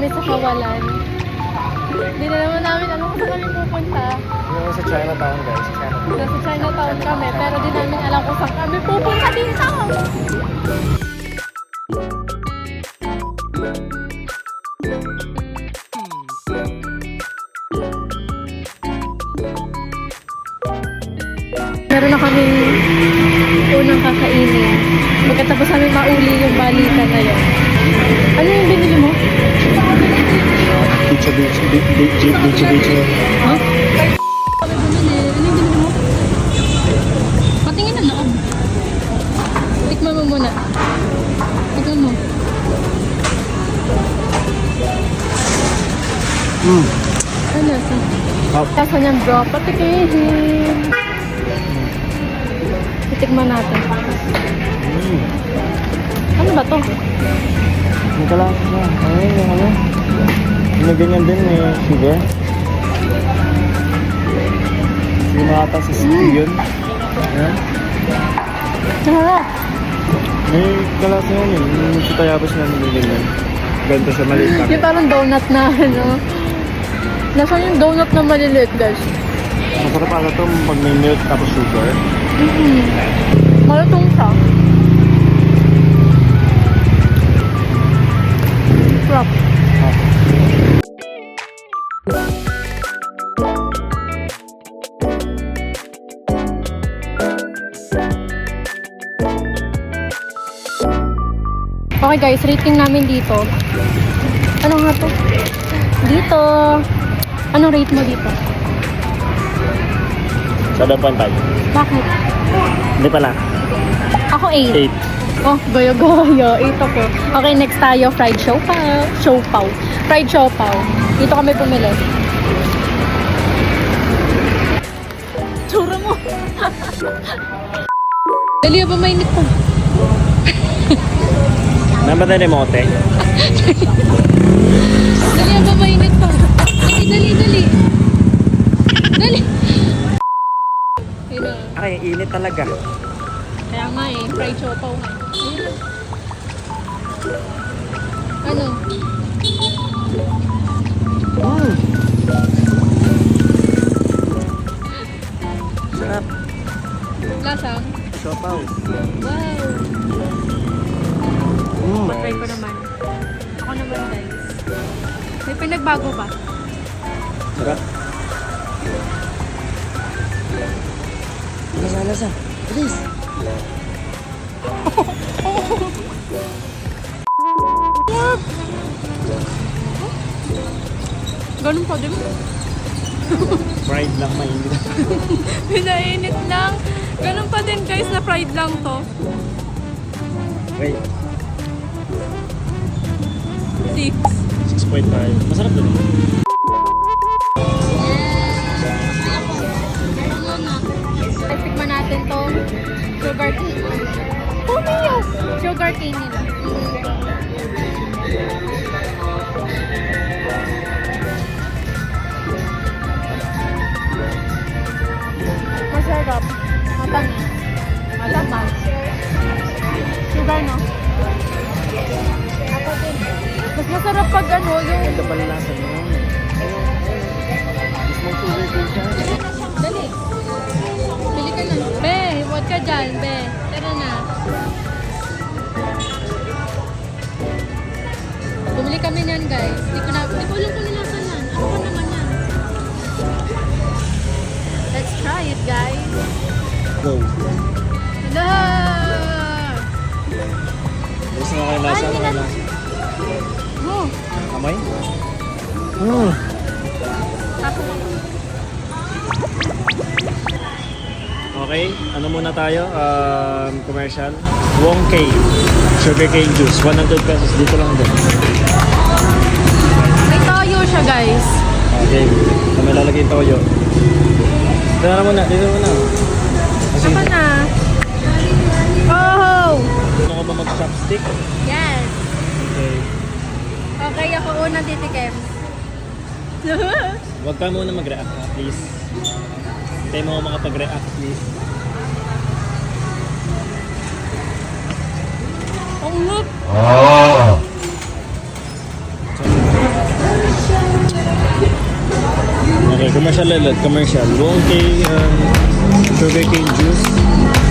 kami sa kawalan. Hindi na naman namin alam kung saan kami pupunta. Yung sa Chinatown guys, Chinatown. Nasa Chinatown kami, pero di namin alam kung saan kami pupunta dito. Meron na kami unang kakainin. Pagkatapos namin mauli yung balikan na yun. Ano yung binili mo? Bicho. Ha? Kami bumili. Ano yung binili mo? Patingin ang loob. Tikman mo muna. Tikman mo. Ano lasa? Lasa niyang bro. Patikin. Titikman natin. Ano ba to? Yung kalas na. Ay, yung ano? Yung ganyan din, may sugar. Yung nakata sa city yun. Yan. Sarap. May kalas na yun eh. Yung sitayabas na nililingan. Ganito siya maliit lang. Yung parang donut na ano. Lasa yung donut na maliliit guys. Masarap ata ito pag may milk tapos sugar. Malatong siya. Sarap. Okay guys, rating namin dito. Ano nga to? Dito. Anong rate mo dito? Sa pantay. Bakit? Hindi pala. Ako 8. 8. Oh, goyo-goyo. 8 ako. Okay, next tayo. Fried siopaw. Siopaw. Fried siopaw. Dito kami pumili. Tsura mo. Dali ba mainit pa? Namatay ni Mote. Dali ba mainit pa? Dali. Dali. Ayun na. Ay, init talaga. Kaya nga eh, fried siopaw nga. Ayun. Ano? Sarap. Lasa? Siopaw. Wow! Try ko naman. Ako naman guys. May pinagbago ba? Sarap. Lasa. Please. Ganun pa din. Fried lang mainit. Pinainit lang. Ganun pa din guys na fried lang to. Wait. 6. 6.5. Masarap din. Ay, tikman natin tong sugar cane. Pumiyo! Sugar cane nila. Masarap. Matamis. Malamang. Sugar, no? Ako din. Mas masarap pag ano, yung... Ito pala lasa mo. Mismong sugar din siya. Dali. Bili ka na. Be, huwag ka dyan, be. Tara na. Bumili kami niyan, guys. Hindi ko alam kung nilasa yan. Ano pa naman yan? Let's try it, guys. Go. Hala! Gusto na kayo lasa? Ano kayo lasa? Oh, Amoy? tapos ako. Okay, ano muna tayo? Commercial. Wong K. Sugarcane juice. 100 pesos. Dito lang din. May toyo siya, guys. Okay. So, may lalagay yung toyo. Dito na muna. Dito muna. Kasi Saka na. Oh! gusto ko ba mag-chopstick? Yes. Okay. Okay, ako unang titikim. Huwag ka muna mag-react, please. Hintayin mo ako makapag-react, please. Ang ngap! Commercial ulit, commercial. Wong Kay sugarcane juice.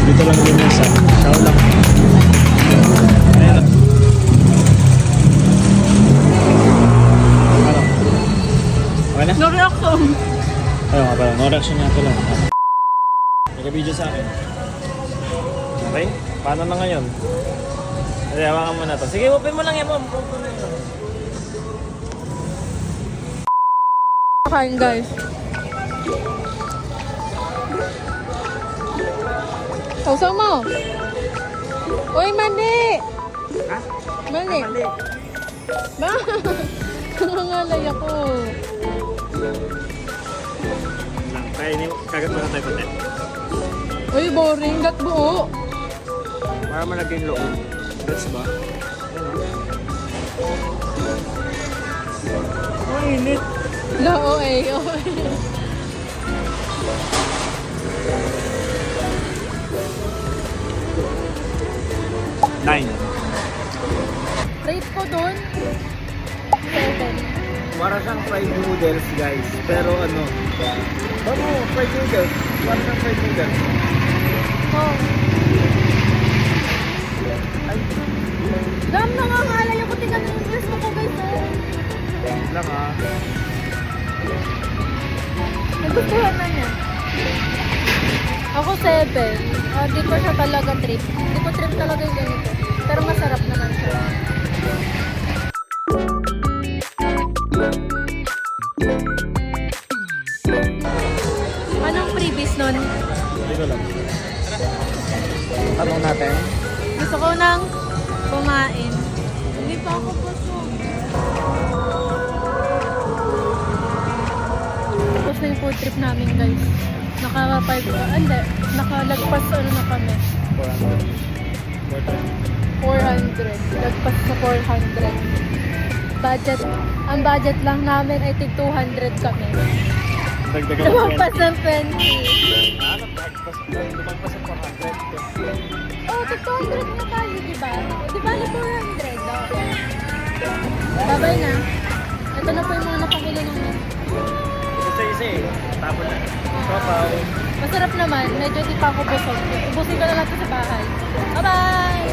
Dito lang din yung sa Chow lang. Ayan lang. Ano? Okay na? No reaction. Ayun nga pala, no reaction nga pala. Nag-video sa akin. Okay? Paano na ngayon? Kasi hawakan mo na to. Sige, open mo lang yan, ma'am. Open mo lang. Kain guys. Sausaw mo. Uy, mali! Ha? Mali. Ba? Nangangalay ako. Kagat mo na tayo puti. Uy, boring. Gat buo. Para malagay yung loob. Gets ba? Ang init. Loo eh. Nine. Rate ko dun. 7. Para siyang fried noodles, guys. Pero ano? Bago, fried noodles. Para siyang fried noodles. Oh. Ay, Dam, nangangalay ako. Tingnan yung dress ko guys. lang ah. Nagustuhan na niya. Ako 7. Di ko siya talaga trip. Di ko trip talaga yung ganito. Pero masarap naman siya. Anong previous nun? Hindi ko lang. Tanong natin. Gusto ko nang kumain. Hindi pa ako pasok. Tapos na yung food trip namin guys. Nakalagpas na kami. 400. Lagpas sa 400. Budget. Ang budget lang namin ay tig 200 kami. Dagdagan Lumagpas ng 20. Lumagpas ang 400. Oh, tig 200 na tayo, diba? Di ba 400? Oh. Babay na. Ito na po yung mga nakakili namin. Isa-isa eh. Tapon na. Papaw. Masarap naman. Medyo di pa ako busog. Ubusin ko na lang ito sa bahay. Bye-bye!